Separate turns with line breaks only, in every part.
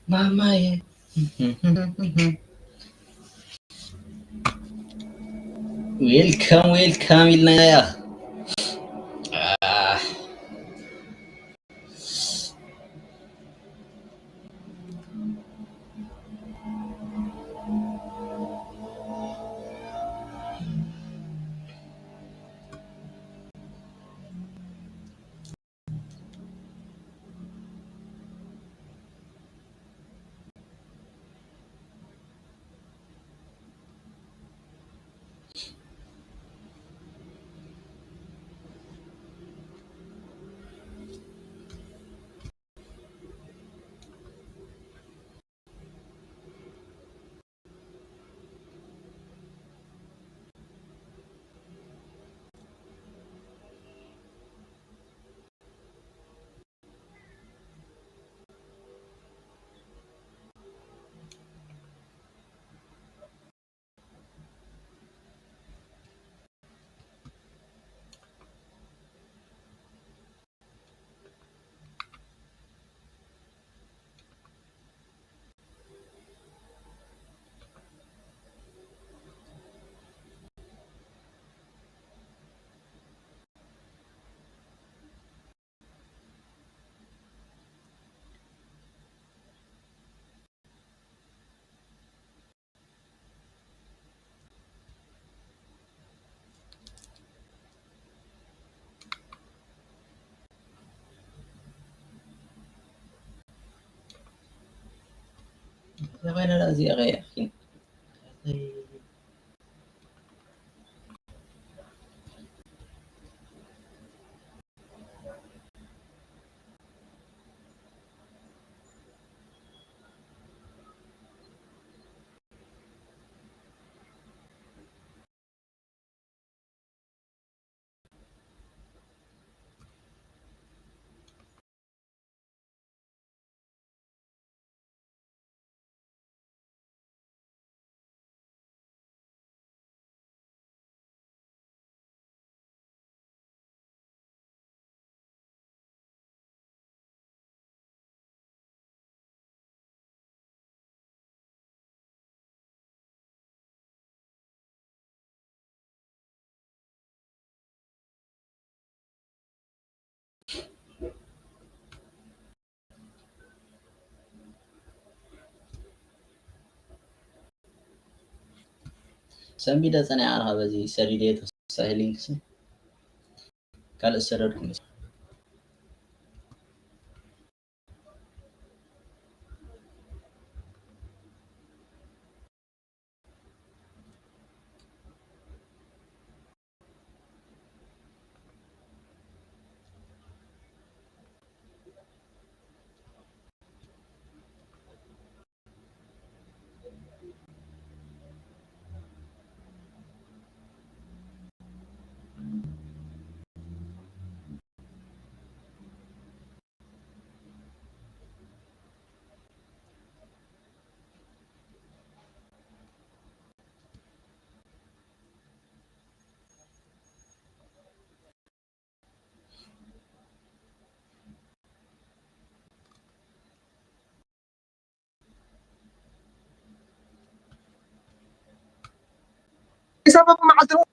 Mamae. Welcome Ilnaya. Ah, Sabay na lang siya kaya. Sambil datang yang arah bazi seri dia tu saya link sih. Kalau server kumis.
بسبب معذور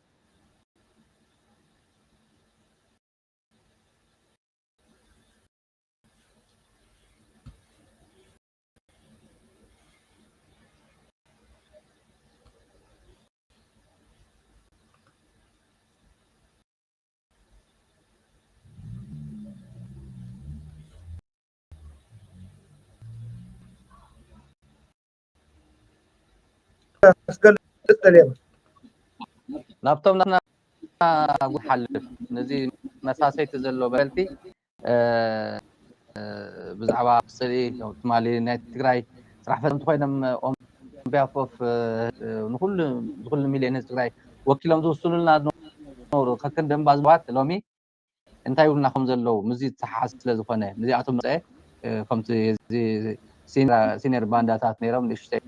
لابتوب حلف نزي مساسيت زلو بلتي بزعبا سري تمالي نايت تግራይ صراحه فهمت ኮይኖም ኦም ቢያፎፍ ንኩሉ ሚሊዮን ትግራይ ወኪሎም ዝውስኑልና ኖሩ ከከን ደንባ ዝባት ሎሚ እንታይ ይብሉና ከም ዘለው ምዚ ተሓስ ስለ ዝኾነ ምዚኣቶም መፀ ከምቲ ሲኒየር ባንዳታት ነይሮም ንሽተይ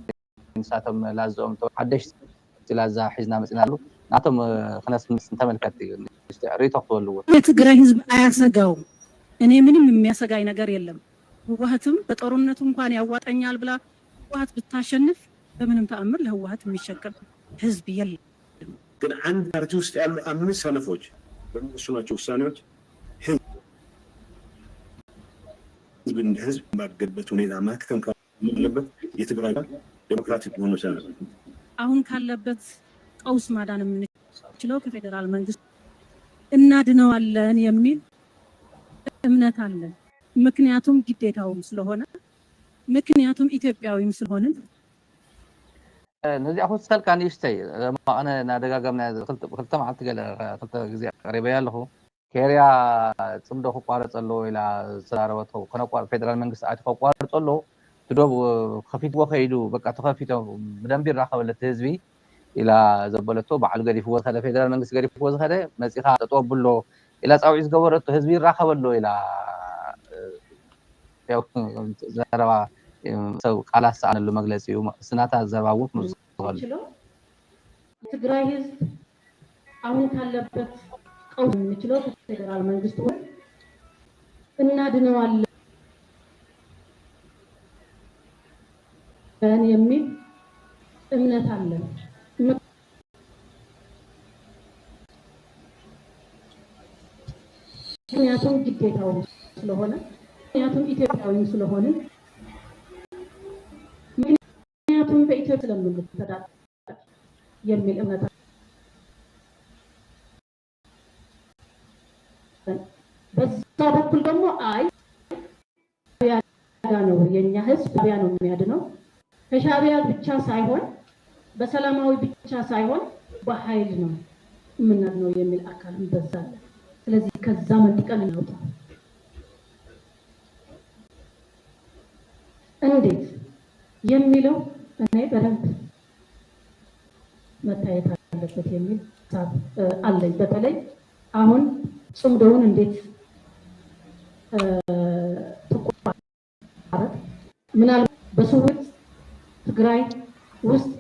ንሳቶም ላዞም ሓደሽ ላዛ ሒዝና መፅናሉ ናቶም ክነስምስ ተመልከት ሪቶ ክትወልዎ
የትግራይ ህዝብ አያሰጋውም። እኔ ምንም የሚያሰጋኝ ነገር የለም። ህወሓትም በጦርነቱ እንኳን ያዋጣኛል ብላ ህወሓት ብታሸንፍ በምንም ተአምር ለህወሓት የሚሸከም ህዝብ የለም።
ግን አንድ ፓርቲ ውስጥ ያሉ 5 ሰነፎች በሚወስኗቸው ውሳኔዎች ህዝብ እንደ ህዝብ ማገድበት ሁኔታ ማክተም ካለበት የትግራይ ዴሞክራቲክ ሆኖ ሰነፍ
አሁን ካለበት ቀውስ ማዳን የምንችለው ከፌደራል መንግስት እናድነዋለን የሚል እምነት አለን። ምክንያቱም ግዴታውም ስለሆነ ምክንያቱም ኢትዮጵያዊም ስለሆነ
ነዚ አሁን ሰልካ ንሽተይ ማእነ ናደጋገምና ክልተ መዓልቲ ገለ ክልተ ግዜ ቀሪበ ያለኹ ኬርያ ጽምዶ ክቋረጽ ኣሎ ኢላ ዝራረበቶ ከነቋርጥ ፌደራል መንግስት አቲ ክቋረጽ ኣሎ ትዶብ ከፊትዎ ከይዱ በቃ ተኸፊቶ ብደንቢ ይራኸበለት ህዝቢ ኢላ ዘበለቶ በዓሉ ገዲፍዎ ዝኸደ ፌደራል መንግስት ገዲፍዎ ዝኸደ መፂኻ ተጠወብሎ ኢላ ፃውዒ ዝገበረቶ ህዝቢ ይራኸበሎ ኢላ ያው ዘረባ ሰው ቃላት ሰአነሉ መግለጽ እዩ ስናታ ዘረባውት ምዝገሉ
ትግራይ ህዝብ አሁን ካለበት ቀውስ የምንችለው ፌደራል መንግስት ወይ እናድነዋለን የሚል እምነት አለን። ምክንያቱም ግዴታው ስለሆነ ምክንያቱም ኢትዮጵያዊም ስለሆነ ምክንያቱም በኢትዮጵያ ስለምንተዳደር የሚል እምነት በዛ በኩል ደግሞ አይ ሻዕቢያ ነው የኛ ህዝብ ሻዕቢያ ነው የሚያድነው ከሻዕቢያ ብቻ ሳይሆን በሰላማዊ ብቻ ሳይሆን በኃይል ነው የምናድነው የሚል አካልም በዛ አለ። ስለዚህ ከዛ መንጥቀን እንውጣ። እንዴት የሚለው እኔ በደንብ መታየት አለበት የሚል ሀሳብ አለኝ። በተለይ አሁን ጽምዶውን እንዴት ተቋረጠ ምናልባት በስውር ትግራይ ውስጥ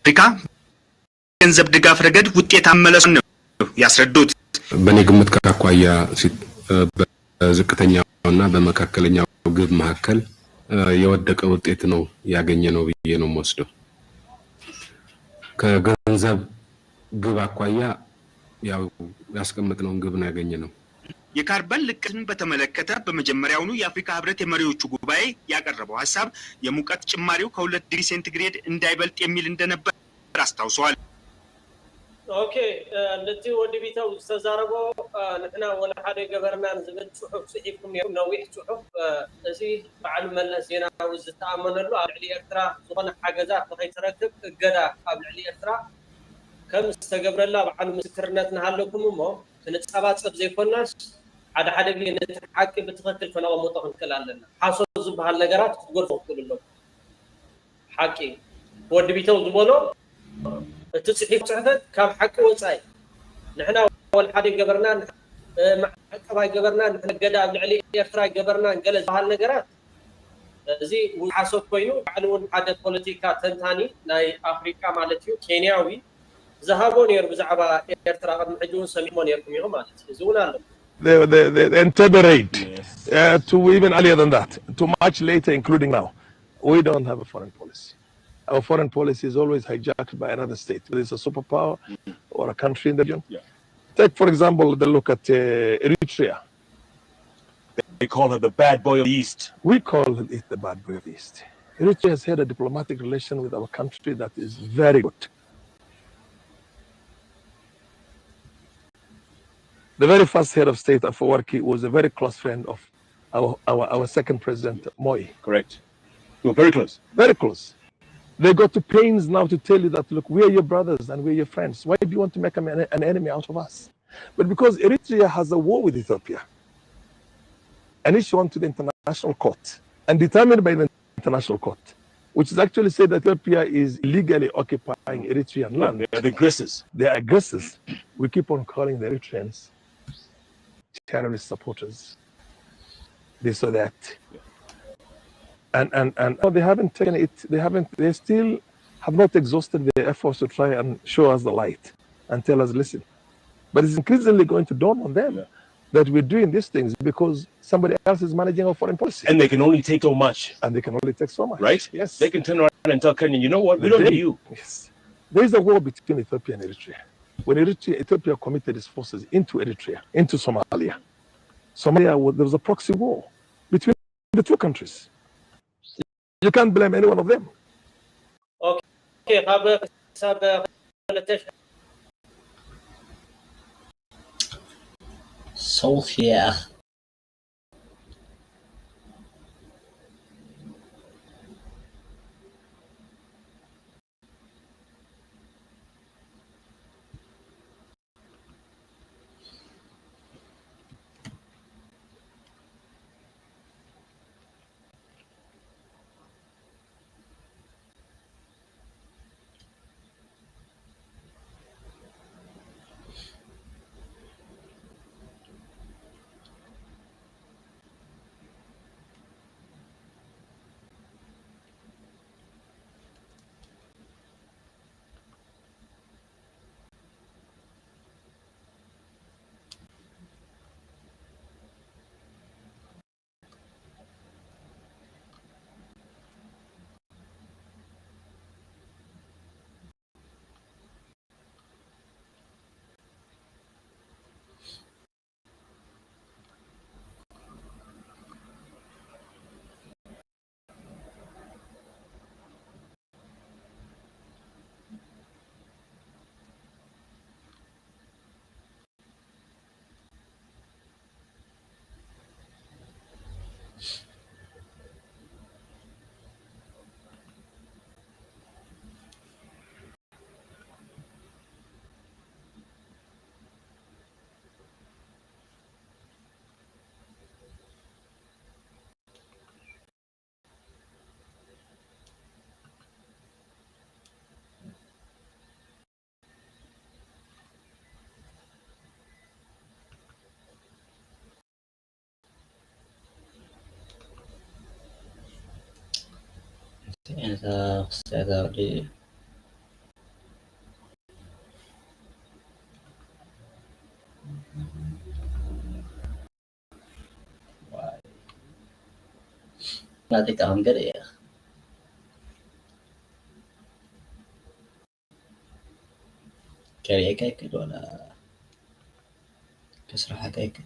አፍሪካ ገንዘብ ድጋፍ ረገድ ውጤታማ መለሱን ነው ያስረዱት።
በኔ ግምት ከአኳያ በዝቅተኛውና በመካከለኛው ግብ መካከል የወደቀ ውጤት ነው ያገኘ ነው ብዬ ነው የምወስደው። ከገንዘብ ግብ አኳያ ያው ያስቀመጥነውን ግብ ነው ያገኘ ነው።
የካርበን ልቀትን በተመለከተ በመጀመሪያውኑ የአፍሪካ ህብረት የመሪዎቹ ጉባኤ ያቀረበው ሐሳብ የሙቀት ጭማሪው ከ2 ዲግሪ ሴንቲግሬድ እንዳይበልጥ የሚል እንደነበር አስታውሰዋል።
ኦኬ ለቲ ወዲ ቢታው ተዛረቦ ንሕና ወላ ሓደ ገበርና ዝብል ጽሑፍ ጽሒፍኩም ነዊሕ ጽሑፍ እዚ በዓል መለስ ዜናዊ ዝተኣመነሉ ኣብ ልዕሊ ኤርትራ ዝኾነ ሓገዛት ንኸይትረክብ እገዳ ኣብ ልዕሊ ኤርትራ ከም ዝተገብረላ በዓሉ ምስክርነት ንሃለኩም እሞ ክንፀባፀብ ዘይኮናስ ሓደ ግዜ ነቲ ሓቂ ብትኽክል ከነቐምጦ ክንክእል ኣለና። ሓሶት ዝበሃል ነገራት ክትጎድፎ ክእልሎም ሓቂ ወዲ ቢታው ዝበሎ እቲ ጽሒፍ ጽሕፈት ካብ ሓቂ ወፃኢ ንሕና ወላ ሓደ ገበርና ማዕቀባይ ገበርና ንሕና ገዳ ኣብ ልዕሊ ኤርትራ ገበርና ገለ ዝበሃል ነገራት እዚ ሓሶት ኮይኑ ባዕሉ እውን ሓደ ፖለቲካ ተንታኒ ናይ ኣፍሪካ ማለት እዩ ኬንያዊ ዝሃቦ ነይሩ ብዛዕባ ኤርትራ ቅድሚ ሕጂ እውን ሰሚዕሞ ነይርኩም ኢኹም ማለት እዩ። እዚ እውን ኣሎ
the entire raid to even earlier than that, to much later, including now. We don't have a foreign policy. Our foreign policy is always hijacked by another state, whether it's a superpower or a country in the region.
Yeah.
Take, for example, the look at Eritrea.
They call her the bad boy of the East.
We call it the bad boy of the East. Eritrea has had a diplomatic relation with our country that is very good. The very first head of state, Afwerki, was a very close friend of our second president, Moi.
Correct. You were very close.
Very close. They go to pains now to tell you that, look, we're your brothers and we're your friends. Why do you want to make an enemy out of us? But because Eritrea has a war with Ethiopia, and it's gone to the international court and determined by the international court, which is actually said that Ethiopia is illegally occupying Eritrean land.
They are the aggressors.
They are aggressors. We keep on calling the Eritreans terrorist supporters, this or that. And they haven't taken it, they still have not exhausted their efforts to try and show us the light and tell us, listen. But it's increasingly going to dawn on them that we're doing these things because somebody else is managing our foreign policy.
And they can only take so much.
And they can only take so much.
Right?
Yes.
They can turn around and tell Kenya, you know what? We don't need you.
Yes. There is a war between Ethiopia and Eritrea. When Ethiopia committed its forces into Eritrea, into Somalia, there was a proxy war between the two countries. You can't blame any one of them.
Okay.
صوت يا أخ. نعطيك أنقر يا أخ. كاري كايكل ولا كسرها كايكل.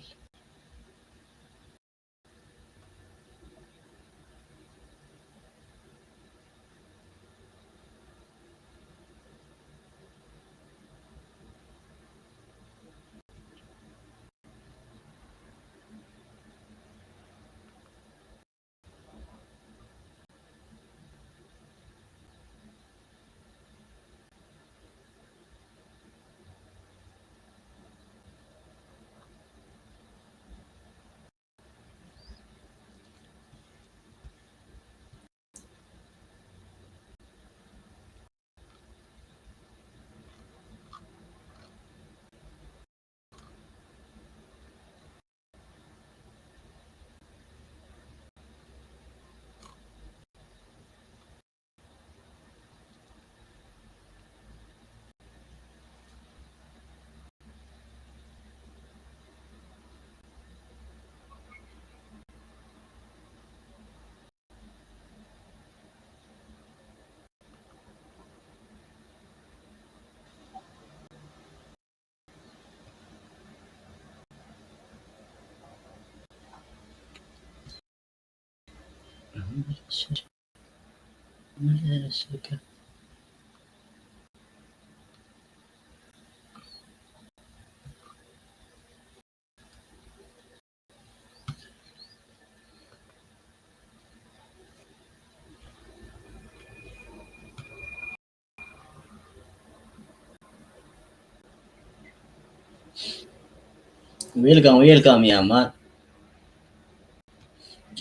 Welcome يا مان.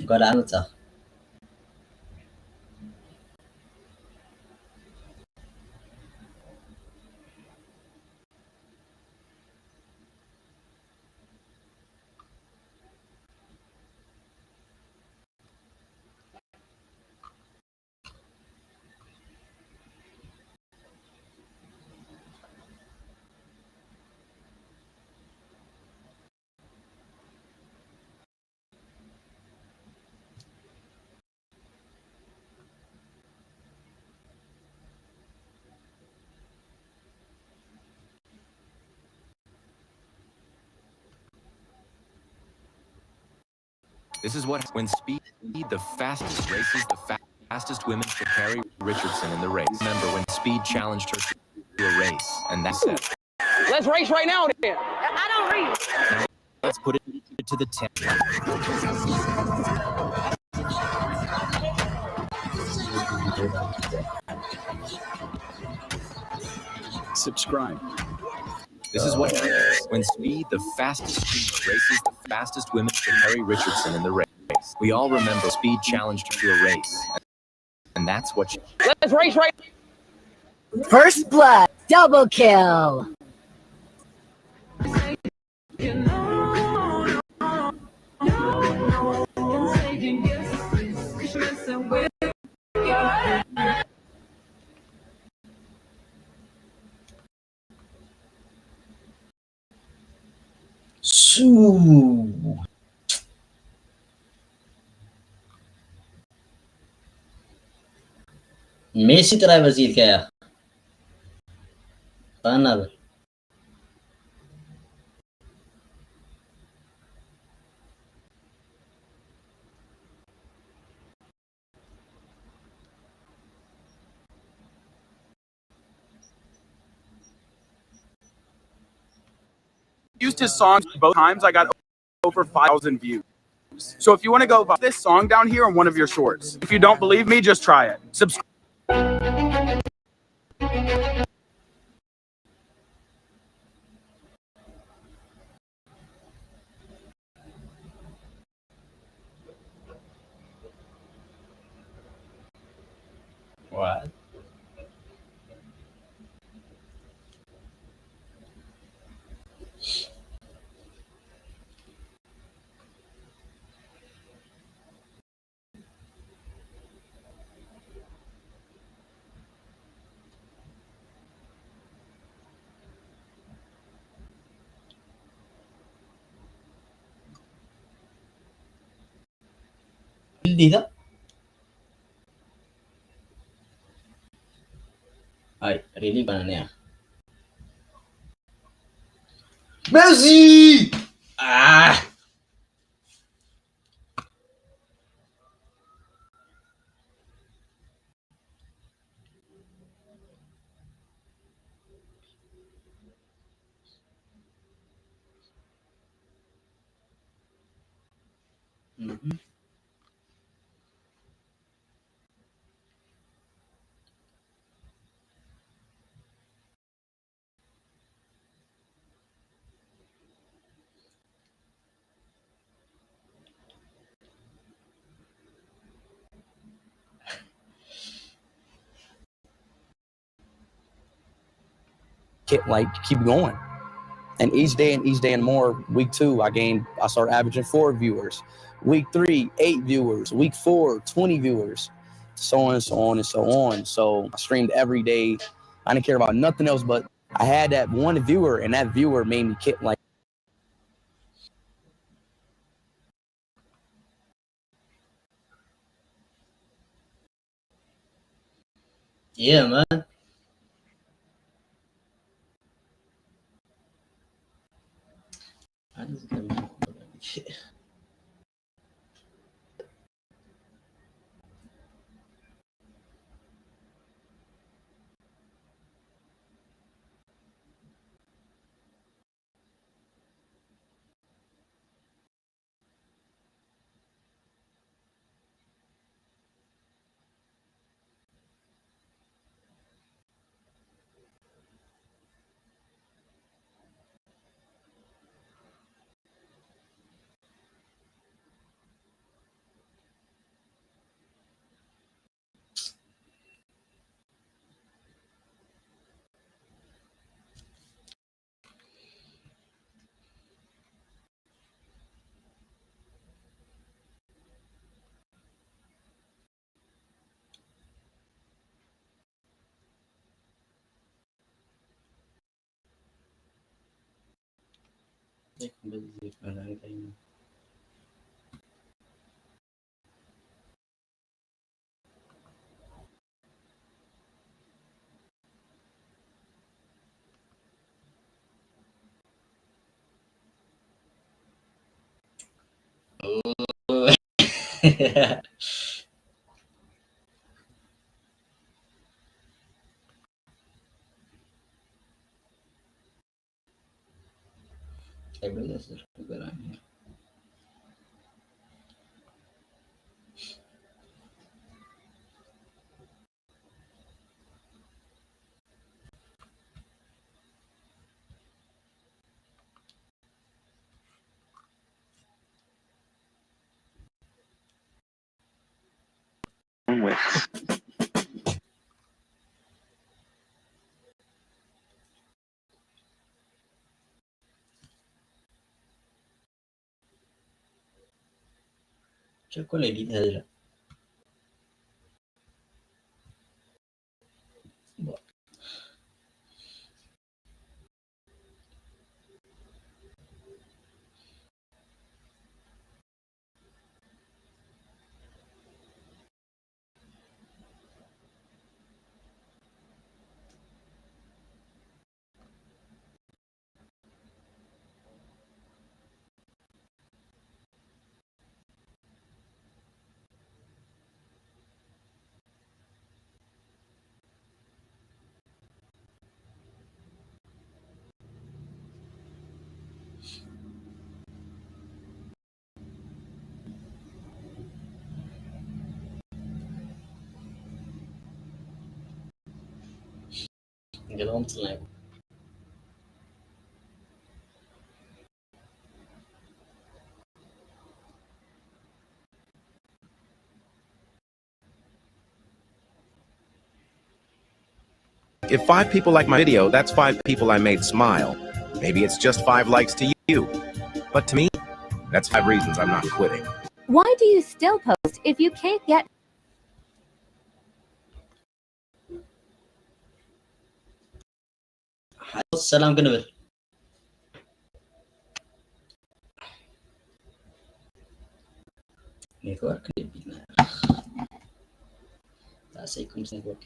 قال عنك.
This is what when speed the fastest races, the fastest women should carry Richardson in the race. Remember when Speed challenged her to a race, and that's it.
Let's race right now then. I don't read.
Let's put it to the test.
Subscribe.
This is what happens when Speed the fastest races, the fastest women should carry Richardson in the race. We all remember Speed challenged her to a race, and that's what she...
Let's race right.
First blood, double kill.
ميسي ترى بزيل كيا طانا
Used his songs both times. I got over 5,000 views. So if you want to go this song down here on one of your shorts, if you don't believe me, just try it. Subscribe.
What? اللي ده هاي ريلي بانانيا ميسي
Keep going. And each day and more, week 2, I started averaging 4 viewers. Week 3, 8 viewers. Week 4, 20 viewers. So on and so on and so on. So I streamed every day. I didn't care about nothing else, but I had that one viewer, and that viewer made me
Yeah, man. Oh. I believe that's good on here. Chocolate هذا قالهم طلعوا.
If 5 people like my video, that's 5 people I made smile. Maybe it's just 5 likes to you. But to me, that's 5 reasons I'm not quitting.
Why do you still post if you can't get...
السلام قنبل. Network lebihnya. Tak seikun network.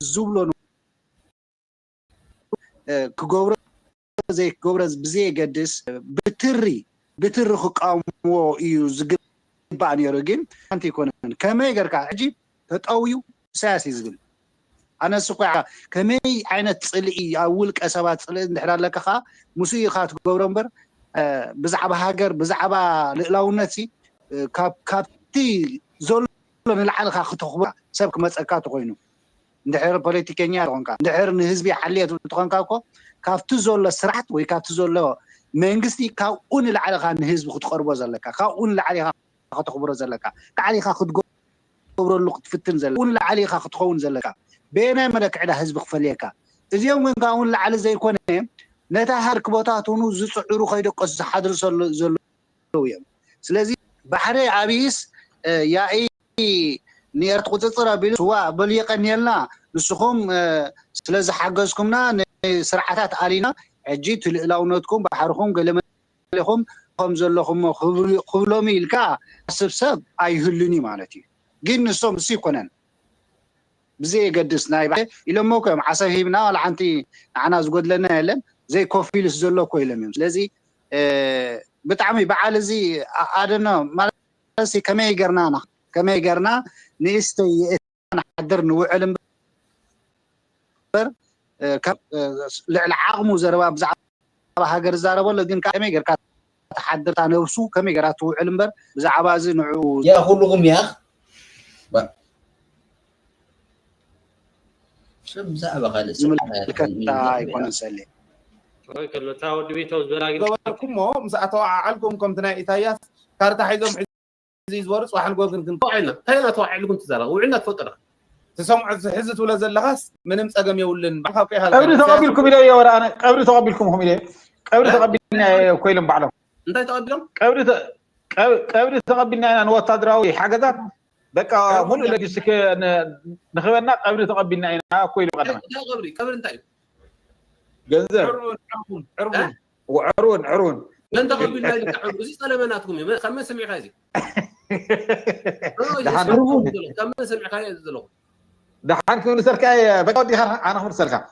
زبلون كجورة زي كجورة بزي قدس بتر خقامو يزقب بعني رجيم أنت يكون كما يقرأ عجيب تتأويو ساسي زقل أنا سقع كما عينة تصلي أول كأسبات تصلي نحرر لك خا موسيقى خات كجورمبر بزعبة هاجر بزعبة لونتي كابتي زول نلعن خا خطوة سبك مسألات قوينو ندحر بوليتيكينيا تونكا ندحر نهزبي حليت تونكا كو كافتو زول سرعت وي كافتو زول منغستي كاو اون العلقه نهزب خطقربو زلكا كاو اون العلقه خطقبرو زلكا كعليخا خطقبرو لو تفتن زلكا اون العلقه خطقون زلكا بينا ملك على حزب خفليكا እዚኦም ግን ካውን ላዕለ ዘይኮነ ነታ ሃርክቦታቱኑ ዝፅዕሩ ከይደቆስ ዝሓድር ዘሎ እዮም ስለዚ ባሕሪ ዓብይስ ያኢ نيرت قصصرة بيلسوا بليقنيلنا نسخهم سلازح حجزكمنا سرعات علينا عجيت لونتكم بحركم قال لهم هم زلهم خلومي الكا سبسب أيهلني مالتي جين نسوم سيكونن بزي قدس نايب إلى موكم عصاهيبنا ولا عنتي عنا زقود لنا يلن زي كوفيلس زلو كويلمين لذي بتعمي بعال زي أدنى مالسي كما يقرنا نيستي نحضر نوعلم بر العقم وزربا بزعب هاجر زاربو لكن كما يقر تحضر تنفسو كما يقرا توعلم بر بزعبا زي نعو
يا كلكم يا اخ شب زعبا خالص
الملكتا يكون سلي
كله تاود بيتو زبلاغي
لكم مسأتوا عالكم كم تنا إتاياس كارتا حيزم عزيز ورس وحن قوقن كنت
توعينا تاينا توعي لكم تزارا وعنا تفكر
تسمع حزت ولا زلغاس من امصقم يولن
قبل تقبلكم الى يا ورا انا قبل تقبلكم هم الى قبل تقبلنا كويلم بعلم
انت تقبلهم
قبل تقبلنا انا وتادراوي حاجه بقى مو اللي جسك نخبرنا قبل تقبلنا انا كويلم قدام
قبل انت
جنزر عرون
من تقبلنا لك عرون زي سلاماتكم كم سمع هذه كم سمع هذه زلو
دحان كون سركاي بقى ودي انا هم سركا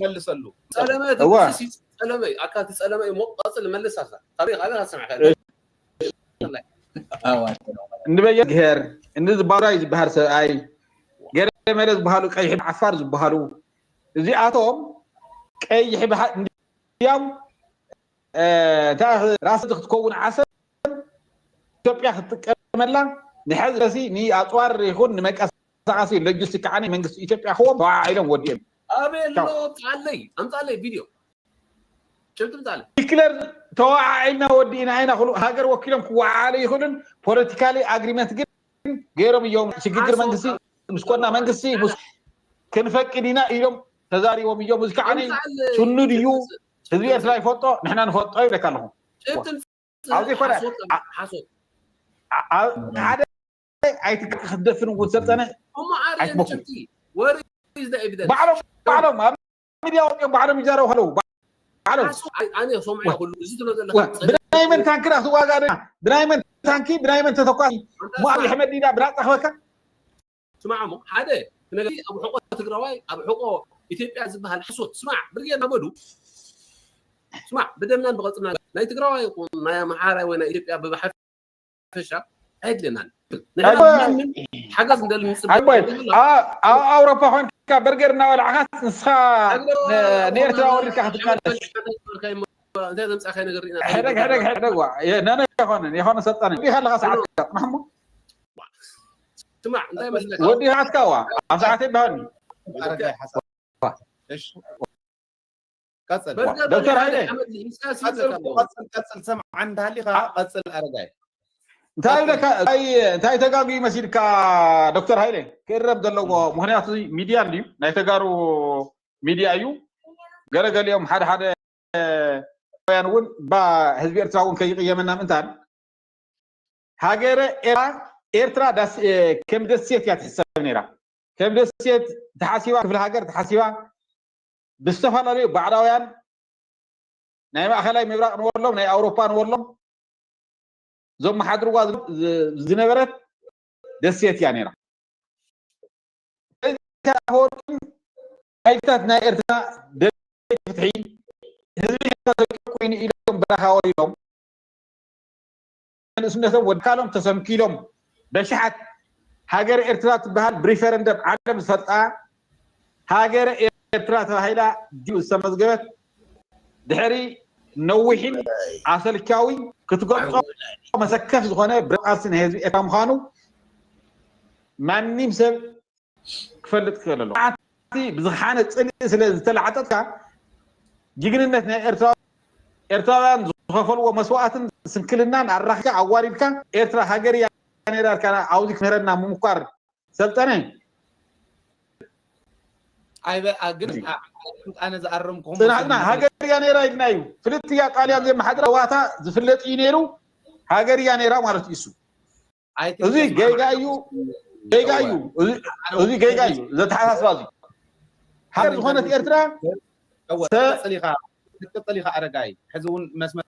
ملسلو
سلامات سلامي اكاد سلامي مو اصل ملسها طريق هذا سمع
نبي غير ان زباراي بحر اي غير مالز بحالو قيح عفار زبحالو زي اتوم قيح بحال يوم تا راس تكون عسل ኢትዮጵያ ክትቀመላ ንሕዝረሲ ንኣፅዋር ይኹን ንመንቀሳቐሲ ሎጂስቲክ ዓኒ መንግስቲ ኢትዮጵያ ክዎም ተዋዒሎም ወዲኦም
ኣቤሎ ኣምፃለይ ቪድዮ شفت مزعل
كلر تواعينا ودينا عينا خلو هاجر وكيلهم كوعالي يخلون بوليتيكالي اجريمنت غيرهم يوم شجير منجسي مش كنا منجسي مش كنفكدينا يوم تزاري يوم يوم كعني شنو ديو تزوير تلاقي فوتو نحن نفوتو لك لهم عاوزي كره
حاسوت
هذا ايتك خدفن وسلطنه
هم عارفين شفتي وير از ذا ايفيدنس
بعلم ميديا بعلم يجاروا هلو
انا سمعي كله
دائما تانكر اسواغا دائما تانكي دائما تتوقع ما ابي احمد دينا براق اخوك
سمعوا هذا ابو حقوق تقراوي ابو حقوق اثيوبيا زبها الحسوت اسمع برينا مدو اسمع بدلنا بغلطنا لا تقراوي ما محاره وين اثيوبيا بحفشه عدلنا حاجه ندل
اوروبا هون برجرنا ولا عهات نسخه نيرترا وريكا حتقالش
انت تمسح خلينا نقرينا
حدق يا انا يا هون سطني في خلها ساعات محمود
اسمع دائما
ودي هات كوا ساعتين بهن
ارجع حسن ايش قصل
دكتور هاي
قصل سمع عندها اللي قصل ارجع
እንታይ ተጋሩ ይመስልካ ዶክተር ሃይሌ ክረብ ዘለዎ ምክንያቱ ሚድያ እንድዩ ናይ ተጋሩ ሚድያ እዩ ገለገሊኦም ሓደ ያን እውን ህዝቢ ኤርትራ እውን ከይቅየመና ምንታን ሃገረ ኤርትራ ከም ደሴት እያ ትሕሰብ ነይራ ከም ደሴት ተሓሲባ ክፍለ ሃገር ተሓሲባ ብዝተፈላለዩ ባዕዳውያን ናይ ማእኸላይ ምብራቅ ንወሎም ናይ ኣውሮፓ ንወሎም زم حضروا زنبرت دسيت يعني را كهور ايتاتنا ارتنا دفتحي هذي كوين اليوم براخاور يوم اسمه ودكالهم تسمكيلهم بشحت هاجر ارترا تبهال بريفرندم عدم سطا هاجر ارترا تهيلا ديو سمزغبت دحري نوحين عسلكاوي كتقطع مسكف زغونه برقاسن هذي اتام خانو مانيم سب كفلت كللو عتي بزخانه صلي سلا تلعطتك جيجننتنا ارتراوان زخفلوا مسواعتن سنكلنان عراخك عواريدك ارترا هاجر يعني دار كان عاوزك نهرنا ممكر سلطنه
اي انا زعرمكم
صنعنا هاجر يعني راينايو فلت يا طاليان زي ما حضره واتا زفلط ينيرو هاجر يعني را مالت يسو እዚህ ገይጋዩ እዚህ ገይጋዩ ዘተሓሳስባ እዚ ሃገር ዝኾነት ኤርትራ
تقطلي خا أرجعي حزون مسمى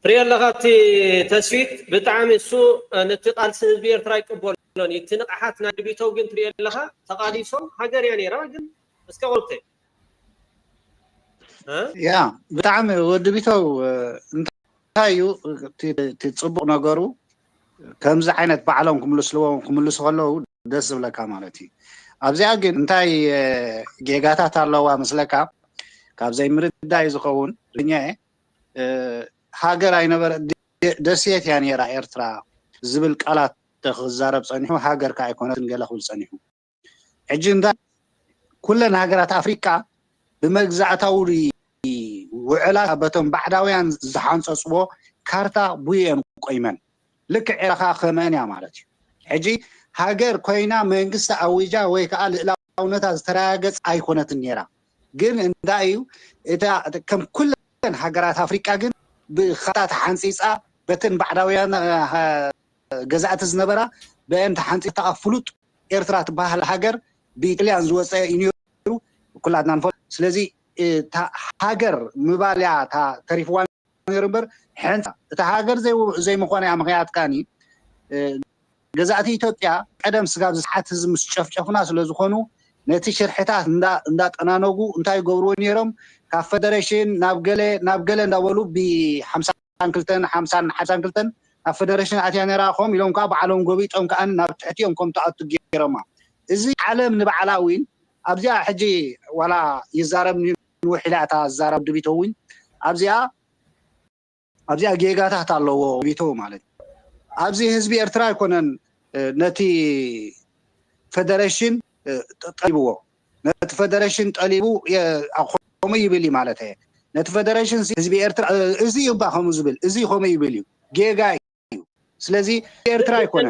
فريال لغاتي تسويت بتعامل السوق نتقال سنبير تراي قبولون يتنقحات نادبيتو جن فريال لغا تقاليسهم حجر يعني راجل بس كقولتي ها
يا بتعامل ودبيتو انتايو تتصبق نغرو كمز عينت بعلهم كملسلو خلو دس بلكا مالتي ابزي اجن انتاي جيغاتا تالوا مسلكا كابزي مردا يزخون لنيا هاجر اينبر دسيت يعني را ኤርትራ ዝብል ቃላት ተخزارب صنيحو هاجر كا ايكونت نغلخول صنيحو اجندا كلن هاجرات افريقيا بمغزعتاوري وعلا بتم بعداويان زحانصصبو كارتا بوين قيمن لك عراقا خمانيا مالتي حجي هاجر كوينا منغست اويجا وي كا لاونتا زتراغص ايكونت نيرا ግን እንዳዩ እታ ከም ኩለን ሃገራት አፍሪካ ግን ብخطات ሓንፂፃ በተን ባዕዳውያን ገዛእት ዝነበራ በእንተ ሓንፂ ተኣፍሉጥ ኤርትራ ትባሃል ሃገር ብኢጣልያን ዝወፀ ኢኒሩ ኩላትና ንፈ ስለዚ ሃገር ምባልያ ተሪፍዋ ነርበር ሓንፃ እታ ሃገር ዘይ ምኾነ ምኽንያት ካኒ ገዛእት ኢትዮጵያ ቀደም ስጋብ ዝሓት ህዝብ ምስ ጨፍጨፍና ስለዝኾኑ ነቲ ሽርሕታት እንዳጠናነጉ እንታይ ገብርዎ ነይሮም ካብ ፌደሬሽን ናብ ገለ እንዳበሉ ብ52 52 ኣብ ፌደሬሽን ኣትያ ነራኾም ኢሎም ከዓ በዓሎም ጎቢጦም ከዓ ናብ ትሕቲኦም ከም ተኣቱ ገይሮማ እዚ ዓለም ንባዕላዊን ኣብዚያ ሕጂ ዋላ ይዛረብ ንውሒላታ ዛረብ ድቢቶውን ኣብዚያ ጌጋታት ኣለዎ ቢቶ ማለት ኣብዚ ህዝቢ ኤርትራ ይኮነን ነቲ ፌደሬሽን طلبوا نت فدريشن طلبوا اخوم يبلي معناته نت فدريشن حزب ኤርትራ እዚ يبا خمو زبل እዚ خوم يبلي جيغاي ስለዚህ ኤርትራ ይኮነ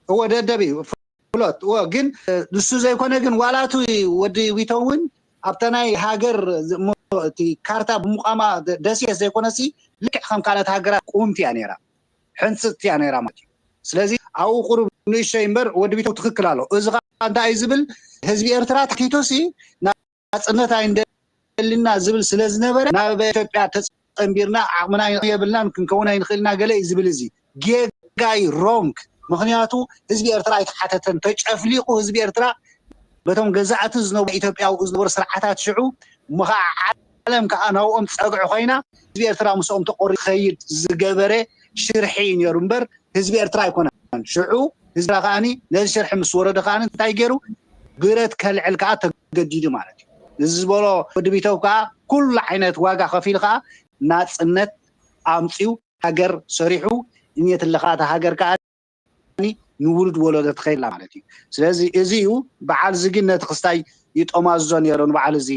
هو ደደቢ ፍሎት ግን ንሱ ዘይኮነ ግን ዋላቱ ወዲ ዊተውን ኣብተናይ ሃገር ካርታ ብሙቃማ ደስየ ዘይኮነሲ ልክ ከም ካለት ሃገራት ቁምቲ ያ ነራ ሕንፅት ያ ነራ ማለት ስለዚህ አው ቁርብ ንሽይ እምበር ወዲ ቢቶ ትክክል አለው እዚ እንታይ ዝብል ህዝቢ ኤርትራ ተኪቶሲ ናጽነት አይንደልና ዝብል ስለዝነበረ ናብ ኢትዮጵያ ተጸምቢርና አቅምና የብልናን ክንከውና ይንخلና ገለ ዝብል እዚ ጌጋይ ሮንግ ምክንያቱ ህዝቢ ኤርትራ ይተሓተተን ተጨፍሊቁ ህዝቢ ኤርትራ በቶም ገዛዕት ዝነበሩ ኢትዮጵያው ዝነበሩ ስርዓታት ሽዑ ምኻ ዓለም ከዓ ናውኦም ፀግዑ ኮይና ህዝቢ ኤርትራ ምስኦም ተቆሪ ኸይድ ዝገበረ ሽርሒ ነይሩ እምበር ህዝቢ ኤርትራ ይኮነ ሽዑ ህዝቢ ካኒ ነዚ ሽርሒ ምስ ወረደ ካኒ እንታይ ገይሩ ብረት ከልዕል ከዓ ተገዲዱ ማለት እዩ እዚ ዝበሎ ወዲ ቢተው ከዓ ኩሉ ዓይነት ዋጋ ከፊል ከዓ ናጽነት ኣምፂው ሃገር ሰሪሑ እኒት ለኻታ ሃገር ከዓ ንውልድ ወለደት ኸይላ ማለት እዩ ስለዚ እዚዩ በዓል ዝግነት ክስታይ ይጦማዞ ነይሮን በዓል እዚ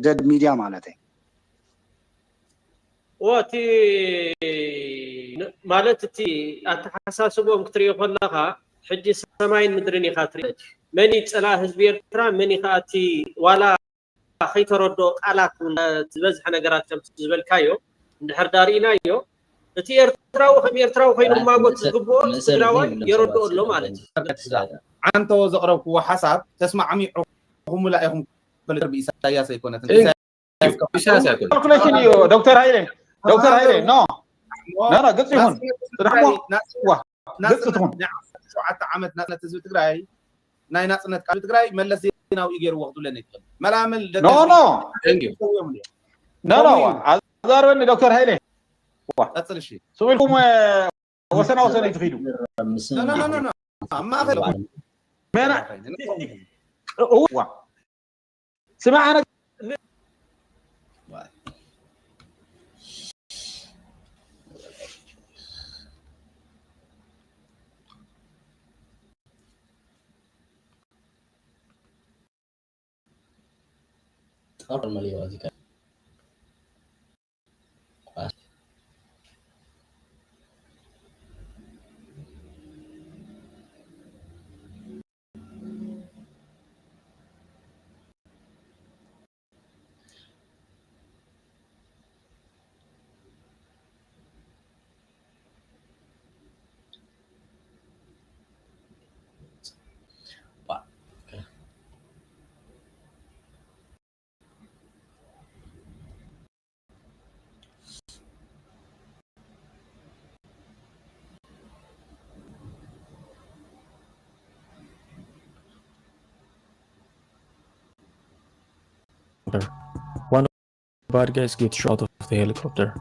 ደድ ሚድያ ማለት እዩ
واتي مالتي اتحساسبهم كتري خلخا حجي سماين مدرني خاطري مني صلا حزب ኤርትራ مني خاتي ولا خيتردو قالات تبزح ነገራት ከም ዝበልካዮ እንድሕር ዳሪናዮ እቲ ኤርትራው ከም ኤርትራው ኮይኑ ማጎት ዝግቦ ትግራዋይ ይረድኦሎ ማለት
አንተ ዘቅረብኩ ሐሳብ ተስማዕ ሚዑኩም ላይኩም በልተር ኢሳያስ ይኮነት ኢሳያስ ያኮ
ካልኩሌሽን እዩ ዶክተር ሃይሌ ኖ قص يهون رحمه قص تهون 7 ዓመት ናጽነት ህዝቢ ትግራይ ናይ ናጽነት ቃል ትግራይ መለስ ዜናዊ ይገር ወቅቱ ለኔ መላምል ኖ አዛርበኒ ዶክተር ሃይሌ ቀጽል እሺ ሱብልኩም ወሰና ይትኺዱ ኖ ማእኸል መና سمع انا
طبعا مليون ذيك
One of the bad guys gets shot out of the helicopter.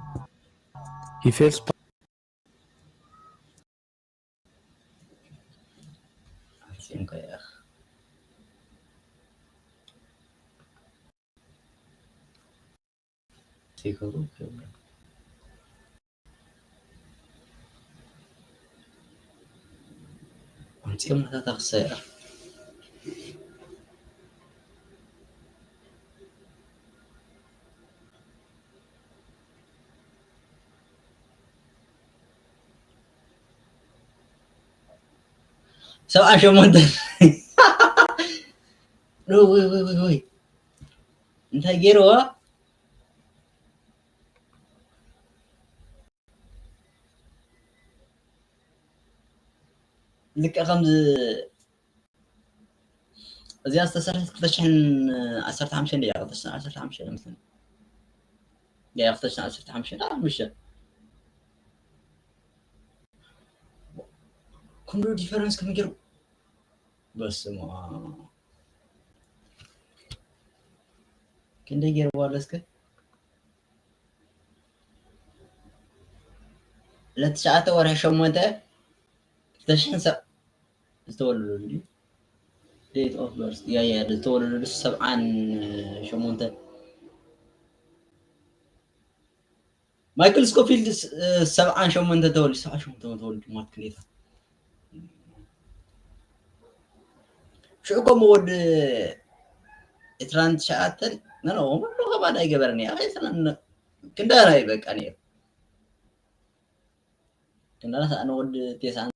He fails.
أنتم لا تخسر. سواء شو مدة. وي أنت جيروا لك خمس زي استسرت كتشحن 15 دقيقة كتشحن 15 مثلا يا كتشحن 15 لا مش كم ديفرنس كم يجرو بس ما كندا يجرو والسك لا تشعته ورا شمته كتشحن استولوا لي ديت اوف بيرث يا استولوا لي 7 شمونته مايكل سكوفيلد 7 شمونته تولي 7 شمونته تولي ما تكليفه شو كم ود ترانت شاتل لا ما لو بعد اي جبرني يا اخي سنن كندا راي بك اني كندا انا ود تسعن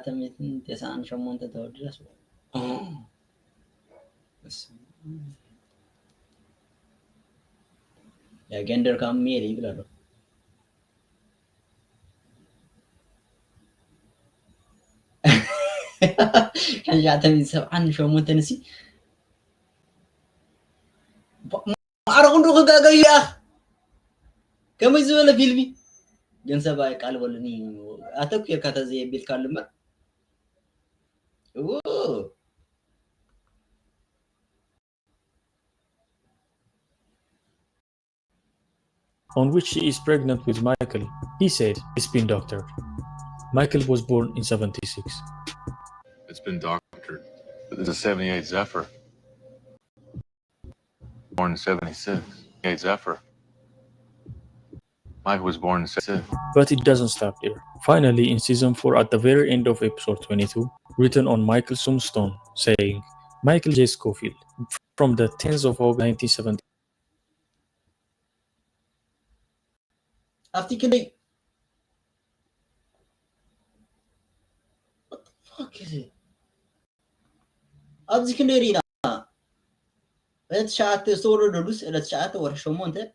تميتن تسعن شمونته تولي رسو بس يا جندر كام ميري بلا كان جاتني 7 شمونته نسي أعرف أنه خدعة يا كم يزول فيلمي جنسة باي قال ولني أتوقع يا كذا زي بالكلمة أوه
On which she is pregnant with Michael. He said, "It's been doctored." Michael was born in 76.
It's been doctored. It's a 78 Zephyr. Born in 76. 78 Zephyr. Michael was born in 76.
But it doesn't stop there. Finally, in season 4, at the very end of episode 22, written on Michael's tombstone, saying, Michael J. Scofield, from the 10th of August 1970.
After killing, what the fuck is it? أبزي كنديرينا. لا تشعت صورة دروس لا تشعت ورا شو أنت.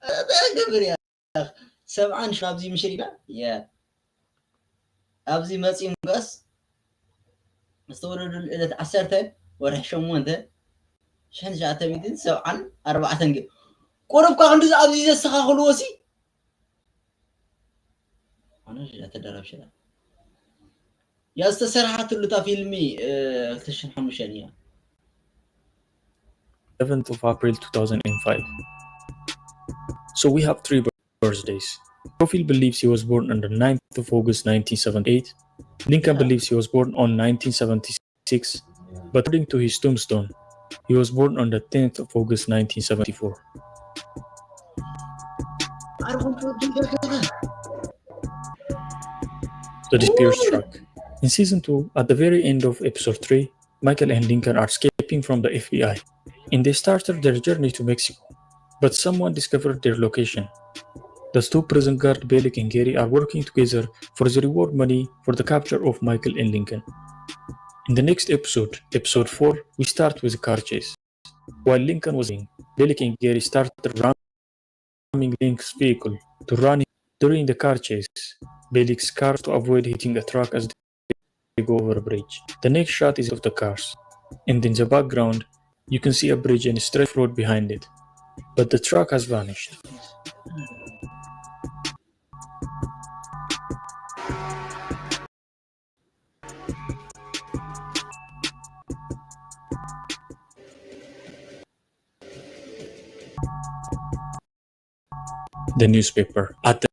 هذا قبل يا أخ 7 شو أبزي مشرينا يا أبزي مسيم بس صورة لا تعسرت ورا شو أنت. شن جاءت ميتين 7 4 تنجي. قرب كان دز أبزي السخا خلوسي. أنا جات الدرب شلا. يا استسرحت اللي فيلمي تشن حمشانية.
11th of April 2005. So we have 3 birthdays. Scofield believes he was born on the 9th of August 1978. Lincoln believes he was born on 1976, but according to his tombstone, he was born on the 10th of August 1974. The disappears truck. In season 2, at the very end of episode 3, Michael and Lincoln are escaping from the FBI, and they started their journey to Mexico, but someone discovered their location. The 2 prison guards, Bellick and Gary, are working together for the reward money for the capture of Michael and Lincoln. In the next episode, episode 4, we start with a car chase. While Lincoln was in, Bellick and Gary started ramming Lincoln's vehicle to run him. During the car chase, Bellick's car to avoid hitting a truck as they go over a bridge. The next shot is of the cars, and in the background, you can see a bridge and a straight road behind it, but the truck has vanished. The newspaper. At the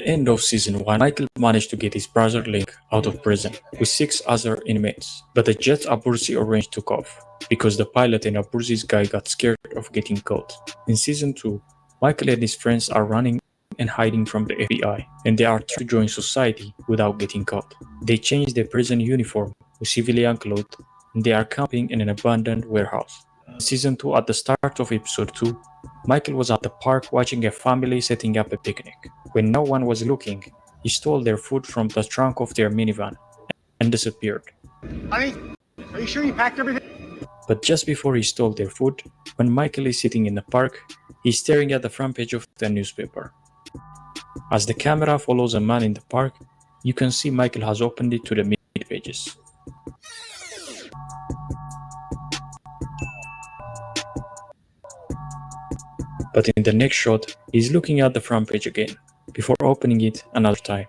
end of season 1, Michael managed to get his brother Link out of prison with 6 other inmates, but the jet Abursi arranged took off because the pilot and Abursi's guy got scared of getting caught. In season 2, Michael and his friends are running and hiding from the FBI, and they are trying to join society without getting caught. They change their prison uniform with civilian clothes, and they are camping in an abandoned warehouse. In season 2, at the start of episode 2, Michael was at the park watching a family setting up a picnic. When no one was looking, he stole their food from the trunk of their minivan and disappeared.
Honey, are you sure you packed everything?
But just before he stole their food, when Michael is sitting in the park, he's staring at the front page of the newspaper. As the camera follows a man in the park, you can see Michael has opened it to the mid pages. But in the next shot, he's looking at the front page again, before opening it another time.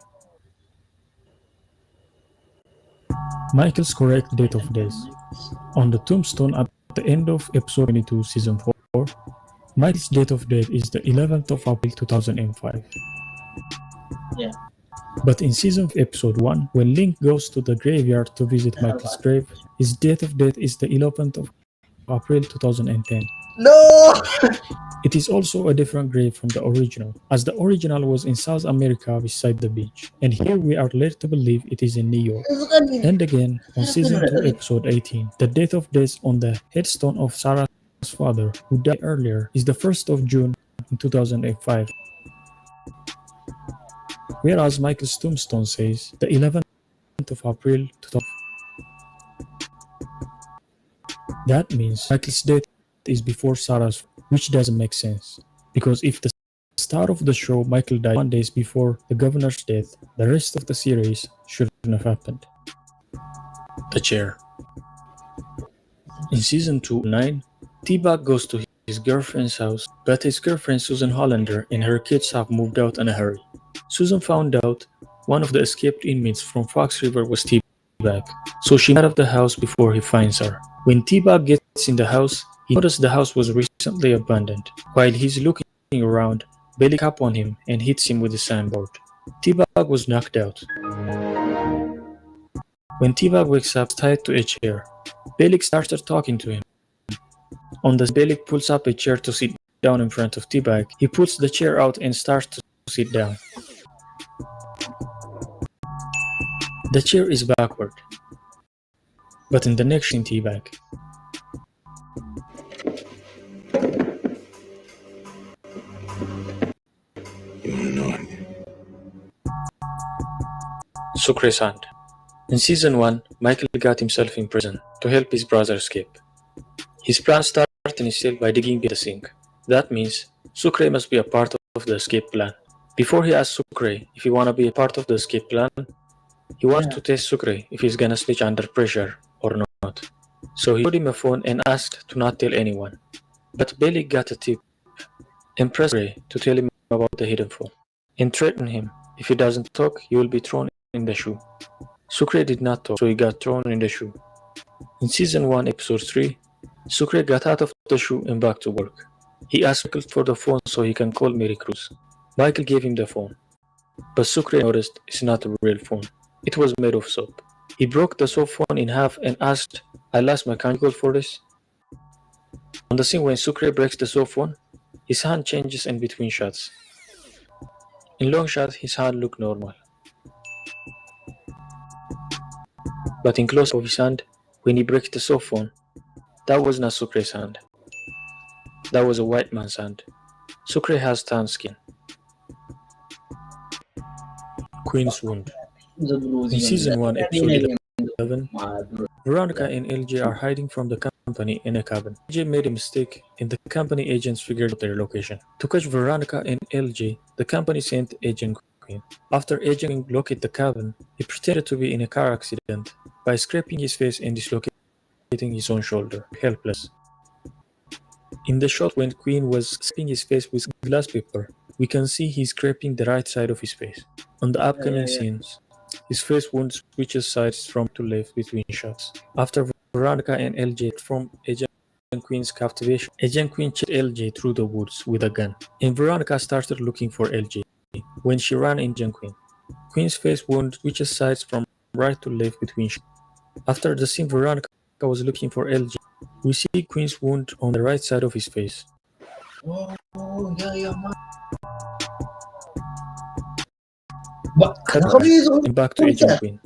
Michael's correct date of death. On the tombstone at the end of episode 22 season 4, Michael's date of death is the 11th of April 2005.
Yeah.
But in season of episode 1, when Link goes to the graveyard to visit Michael's grave, his date of death is the 11th of April 2010.
No!
It is also a different grave from the original, as the original was in South America beside the beach, and here we are led to believe it is in New York. And again, on season 2 episode 18, the date of death on the headstone of Sarah's father, who died earlier, is the 1st of June in 2005. Whereas Michael's tombstone says the 11th of April 2005. That means Michael's death is before Sarah's, which doesn't make sense. Because if the start of the show Michael died 1 day before the governor's death, the rest of the series shouldn't have happened. The chair. In season 2/9, T-Bag goes to his girlfriend's house, but his girlfriend Susan Hollander and her kids have moved out in a hurry. Susan found out one of the escaped inmates from Fox River was T-Bag, so she got out of the house before he finds her. When T-Bag gets in the house, he noticed the house was recently abandoned. While he's looking around, Billy caps on him and hits him with a sandboard. T-Bag was knocked out. When T-Bag wakes up tied to a chair, Bellick started talking to him. On the Bellick pulls up a chair to sit down in front of T-Bag. He puts the chair out and starts to sit down. The chair is backward. But in the next scene, T-Bag.
You wanna know it?
Sucre's hand. In season 1, Michael got himself in prison to help his brother escape. His plan started in his cell by digging the sink. That means Sucre must be a part of the escape plan. Before he asks Sucre if he wanna be a part of the escape plan, he wants to test Sucre if he's gonna snitch under pressure or not. So he showed him a phone and asked to not tell anyone. But Billy got a tip and pressed Sucre to tell him about the hidden phone and threatened him if he doesn't talk, he will be thrown in the shoe. Sucre did not talk, so he got thrown in the shoe. In season 1, episode 3, Sucre got out of the shoe and back to work. He asked Michael for the phone so he can call Mary Cruz. Michael gave him the phone, but Sucre noticed it's not a real phone. It was made of soap. He broke the soap phone in half and asked, "I lost my candle for this?" On the scene when Sucre breaks the soap phone, his hand changes in between shots. In long shot, his hand looked normal. But in close of his hand, when he breaks the soap phone, that was not Sucre's hand. That was a white man's hand. Sucre has tan skin. Queen's Wound. In season 1, episode 11, Veronica and LJ are hiding from the company in a cabin. LJ made a mistake and the company agents figured out their location. To catch Veronica and LJ, the company sent Agent Queen. After Agent Queen located the cabin, he pretended to be in a car accident by scraping his face and dislocating his own shoulder, helpless. In the shot when Queen was scraping his face with glass paper, we can see he's scraping the right side of his face. On the upcoming scenes, his face wound switches sides from to left between shots. After Veronica and LJ from Agent Queen's captivation, Agent Queen chased LJ through the woods with a gun, and Veronica started looking for LJ. When she ran into Agent Queen, Queen's face wound switches sides from right to left between shots. After the scene Veronica was looking for LJ, we see Queen's wound on the right side of his face.
Oh, yeah, man.
And back to Agent Queen.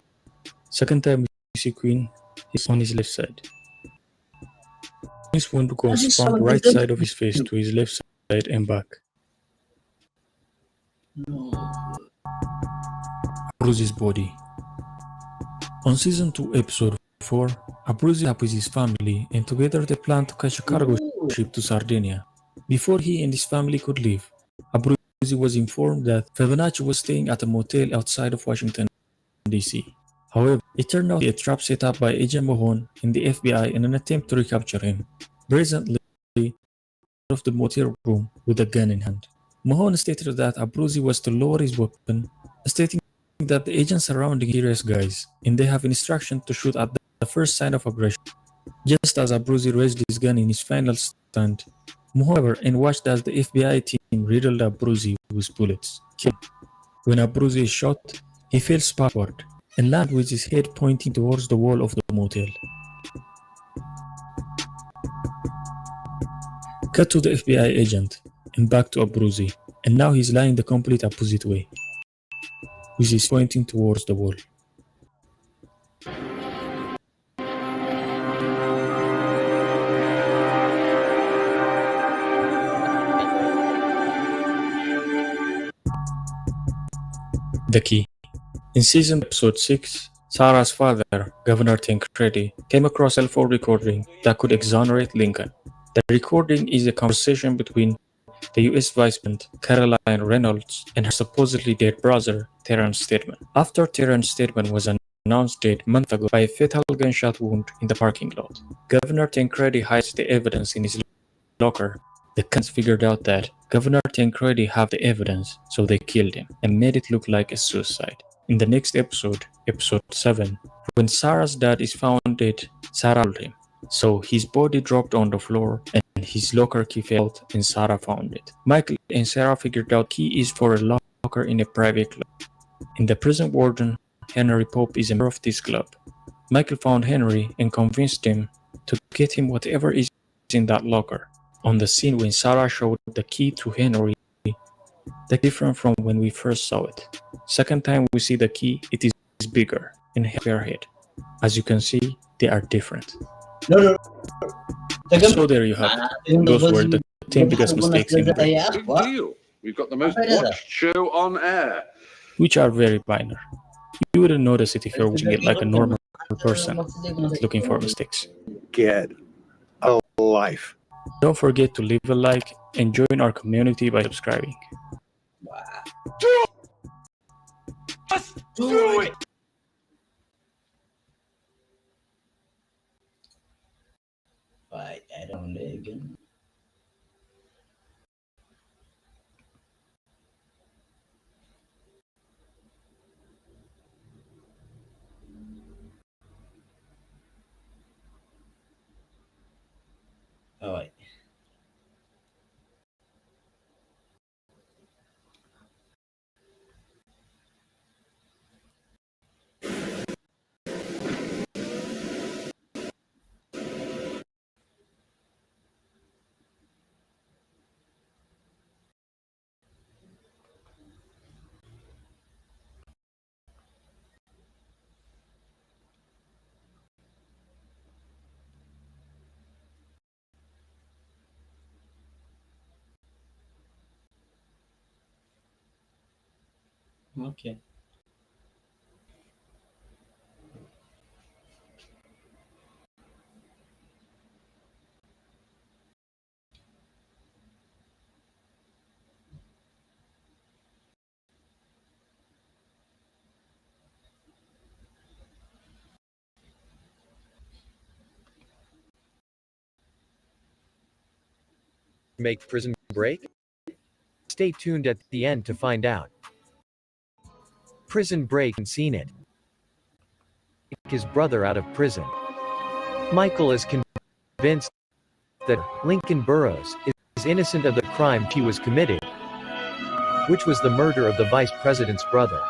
Second time we see Queen, he's on his left side. Queen's wound goes from the right side of his face to his left side and back. Bruce's body. On season 2, episode 4, Abruzzi up with his family and together they plan to catch a cargo ship to Sardinia. Before he and his family could leave, Abruzzi was informed that Fibonacci was staying at a motel outside of Washington, D.C. However, it turned out to be a trap set up by Agent Mahone and the FBI in an attempt to recapture him. Presently, out of the motel room with a gun in hand. Mahone stated that Abruzzi was to lower his weapon, stating that the agents surrounding serious guys, and they have instruction to shoot at the first sign of aggression. Just as Abruzzi raised his gun in his final stand, Mahone and watched as the FBI team riddled Abruzzi with bullets. When Abruzzi is shot, he falls backward and lands with his head pointing towards the wall of the motel. Cut to the FBI agent and back to Abruzzi, and now he's lying the complete opposite way, with his pointing towards the wall. The key. In season episode 6, Sarah's father, Governor Tancredi, came across a cell phone recording that could exonerate Lincoln. The recording is a conversation between the U.S. Vice President Caroline Reynolds and her supposedly dead brother, Terrence Steadman. After Terrence Steadman was announced dead months ago by a fatal gunshot wound in the parking lot, Governor Tancredi hides the evidence in his locker. The cons figured out that Governor Tancredi had the evidence, so they killed him and made it look like a suicide. In the next episode, episode 7, when Sarah's dad is found dead, Sarah killed him. So his body dropped on the floor and his locker key fell out and Sarah found it. Michael and Sarah figured out key is for a locker in a private club. And the prison warden, Henry Pope, is a member of this club. Michael found Henry and convinced him to get him whatever is in that locker. On the scene when Sarah showed the key to Henry, that's different from when we first saw it. Second time we see the key, it is bigger and heavier head. As you can see, they are different.
No.
So there you have it. Those were the 10 biggest mistakes in the break,
Big deal. We've got the most watched show on air.
which are very minor. You wouldn't notice it if you're watching it like a normal person looking for mistakes.
Get a life.
Don't forget to leave a like and join our community by subscribing.
Just do it.
Right, I don't know again. All right. Okay.
Make Prison Break? Stay tuned at the end to find out. Prison Break and seen it. His brother out of prison. Michael is convinced that Lincoln Burrows is innocent of the crime she was committed, which was the murder of the vice president's brother.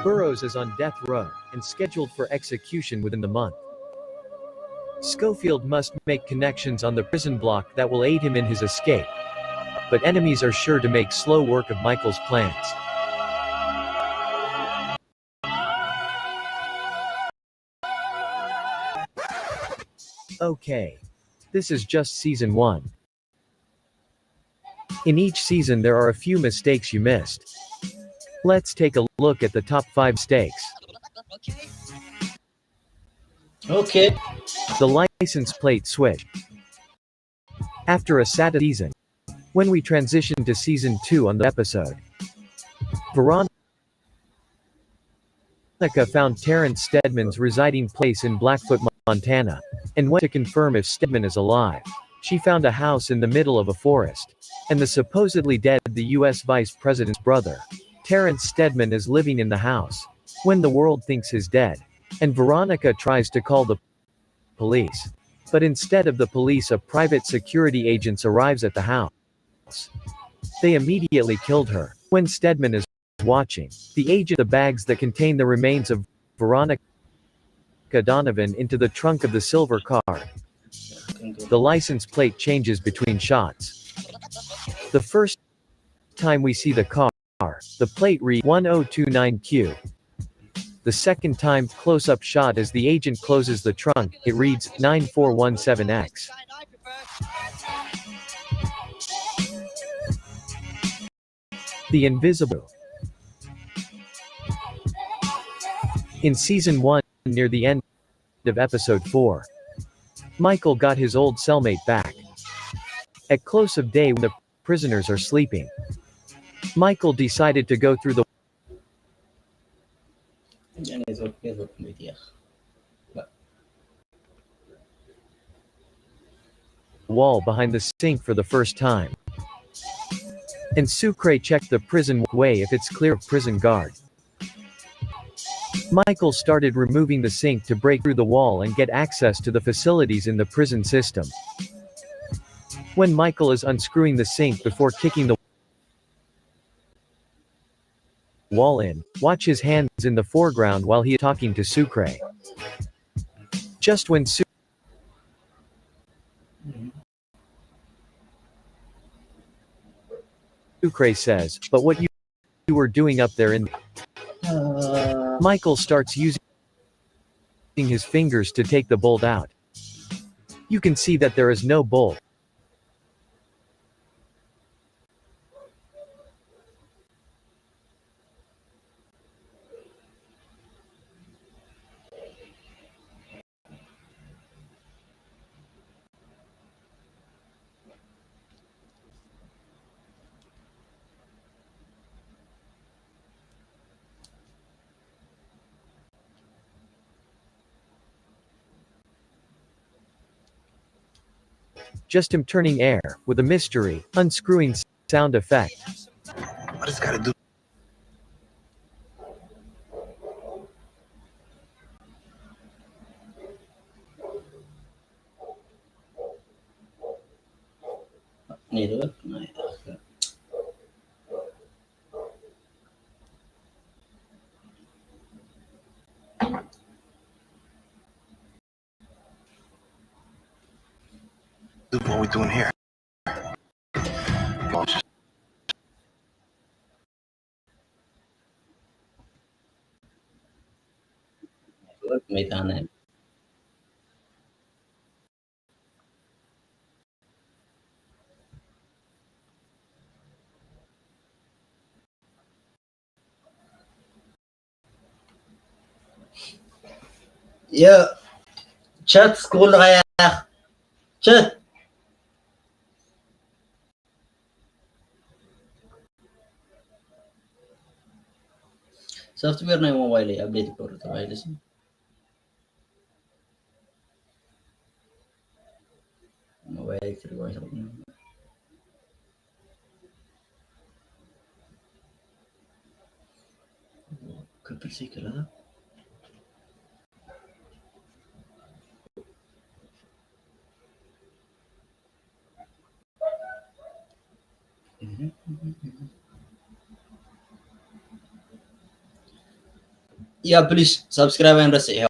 Burrows is on death row and scheduled for execution within the month. Schofield must make connections on the prison block that will aid him in his escape, but enemies are sure to make slow work of Michael's plans. Okay, this is just season 1. In each season there are a few mistakes you missed. Let's take a look at the top 5 mistakes.
Okay.
The license plate switch. After a sad season, when we transitioned to season 2 on the episode, Veronica found Terrence Steadman's residing place in Blackfoot, Montana, and went to confirm if Steadman is alive. She found a house in the middle of a forest, and the supposedly dead U.S. Vice President's brother, Terrence Steadman, is living in the house, when the world thinks he's dead, and Veronica tries to call the police. But instead of the police, a private security agent arrives at the house. They immediately killed her. When Steadman is watching, the agent the bags that contain the remains of Veronica Donovan into the trunk of the silver car. The license plate changes between shots. The first time we see the car, the plate reads 1029Q. The second time close-up shot as the agent closes the trunk, it reads 9417X. The Invisible. In season 1, near the end of episode 4, Michael got his old cellmate back. At close of day when the prisoners are sleeping, Michael decided to go through the wall behind the sink for the first time. And Sucre checked the prison way if it's clear of prison guard. Michael started removing the sink to break through the wall and get access to the facilities in the prison system. When Michael is unscrewing the sink before kicking the wall in, watch his hands in the foreground while he is talking to Sucre. Just when Sucre says, "But what you were doing up there in..." Michael starts using his fingers to take the bolt out. You can see that there is no bolt. Just him turning air, with a mystery, unscrewing sound effect.
What does it gotta do?
Network.
What are we doing here?
Network. يا chat سكول يا chat سوفتوير ناي موبايلي ابديت كور تبعي لسه موبايلي تريواي كبر سيكل هذا Yeah, please subscribe and rest. Yeah.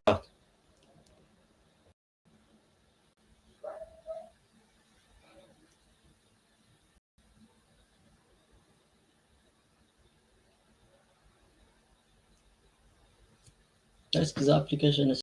That's the application.